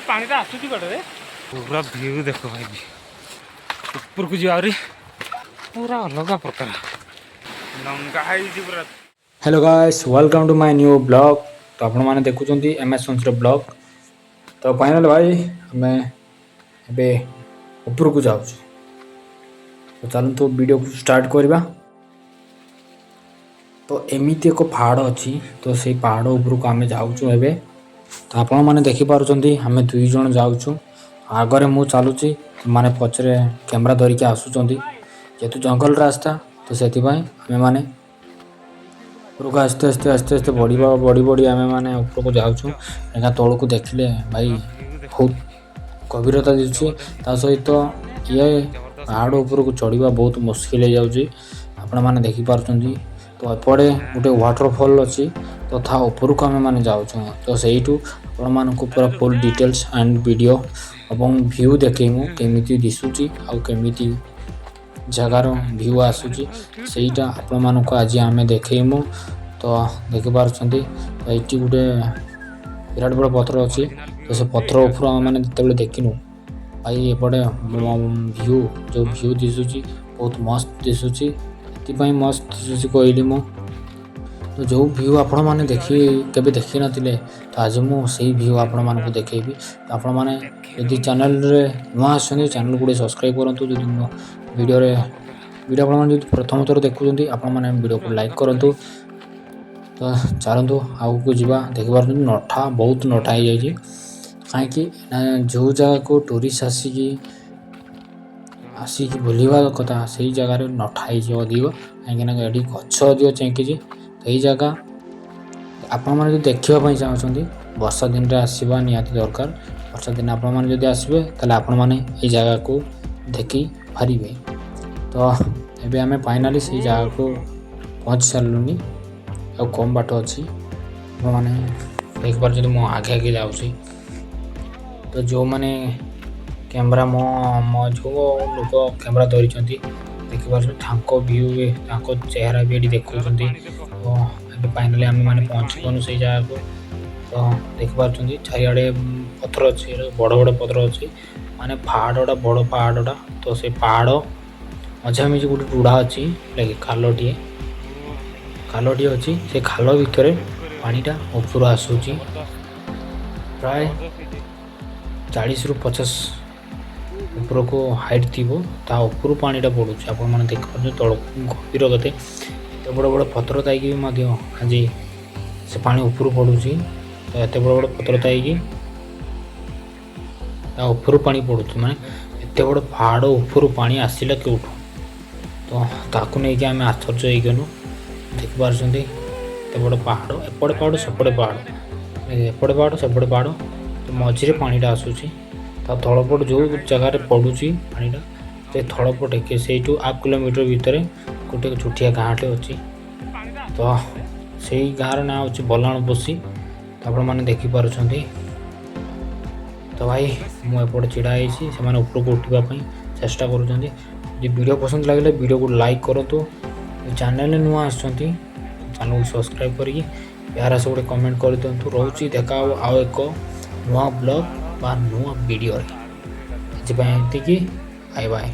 पानी आसूची कड़े पूरा व्यू देख भाई ऊपर को जी आहरी पूरा अलग प्रकार नंगा पूरा। Hello guys welcome to my new blog. तो आपण मैंने देखुं एम एस संसर ब्लॉग। तो फाइनल भाई आम ए ऊपर को जाऊँ तो चलू तो वीडियो को स्टार्ट करवा। तो एमती एक पहाड़ अच्छी तो से पहाड़ ऊपर को आम जाऊँ एवं। तो आपण मैंने देखिपुं आम दुई जन जाऊँ आगरे मु चलुची माने पचरे कैमरा धरिकी आसुँच जेहेतु जंगल रास्ता तो से आम मैंने ऊपर को आस्ते आस्ते आस्ते आस्ते बढ़ी बढ़ी आम मैंने ऊपर को जाऊँ। एका तौल को देखिले भाई बहुत गभीरता दिशुची ता सहित ये पहाड़ ऊपर को चढ़ा बहुत मुस्किल हो जाऊँगी आपण मैंने देखिपुं। तो एपटे गोटे वाटरफॉल अच्छी तो था ऊपर को आम मैंने जाऊँ तो सहीठू आपण मानक पूरा फुल डिटेल्स एंड वीडियो और व्यू देखू केमी दिशुची आउ केमी जगार व्यू आसूची सेटा आपण मानक आज आम देखमु। तो देखिपार तो ये गोटे विराट बड़ पथर अच्छी तो से पथर ऊपर आम मैंने जिते देखिनु भाई एपटे व्यू जो व्यू दिशुची बहुत मस्त दिशुची मस्त दिशुची कहली मु। तो जो व्यू आपण मैंने देखी केबे देखी नथिले तो आज मुझे व्यू आपण मानक देखेबी। तो आपण मैंने यदि चैनल रे नुआ आछन चैनल गुड़े सब्सक्राइब करंतु जो वीडियो आप प्रथम थर देखुं आपण मैंने वीडियो को लाइक करूँ। तो चलतु आग को जीवा देखिपार नठा बहुत नठा हो जाए कहीं जो जगह को टूरिस्ट आसिक बुलवा कथा से जगार नठा हो अधिक कहीं ये गच अधिक चेंकी तो ये जगह आपण मैंने देखापी चाहते वर्षा दिन में आसवा निहाती दरकार। वर्षा दिन आपण मैंने जब आसबे ताले आपण मैंने ये जगह को देखी पारे। तो एबे आमे फाइनाली से जगह को पहुँच सारूनी आ कम बाट अच्छी मैंने देख पार मो आगे आगे जाऊँगी। तो जो मैंने कैमरा मो जो लोक कैमरा धरी देखिपार व्यू चेहरा भी ये देखुं। तो ये फाइनाली आम मैंने पहुँच गलु से जगह को। तो देखिपार चारिड़े पथर अच्छी बड़ बड़ पथर अच्छी माने पहाड़टा बड़ पहाड़टा तो से पहाड़ मझामझी गोटे टुड़ा अच्छी लगे खालटे अच्छी से खाल भितर पानीटा ऊपर आसूची प्राय 40 ରୁ 50 ऊपर को हाइट थी ता ऊपर पानीटा पड़ू आप देखिए तल गभीर कते एत बड़ बड़ पथर थी आज से पानी ऊपर पड़ू। तो एत बड़ बड़ पथर थी ऊपर पानी पड़ू माने एत बड़ पहाड़ ऊपर पानी आसला क्योंठू। तो ताकू नहीं आम आश्चर्य हो गलु देखिपार एत बड़ पहाड़ एपटे पहाड़ सेपटे पहाड़ एपटे पहाड़ सेपटे पहाड़ तो मझे पानीटा आसूची ता तलपट जो जगार पड़ुची पानीटा से तलपटे के से 1/2 किलोमीटर भितर गोटे छुटिया गाँटे अच्छी। तो से गाँव ना हूँ बलाणपोषी तो आप देखिपुं। तो भाई मुझे छिड़ा से ऊपर को उठापी चेष्टा करुँच। वीडियो पसंद लगे वीडियो को लाइक करूँ। चैनल नुआ आसुँच चैनल को सब्सक्राइब करी प्यारा से गोटे कमेंट कर दिंतु। रोची देखा आउ एक नुआ ब्लॉग बा नुआ वीडियो ये बाय बाय।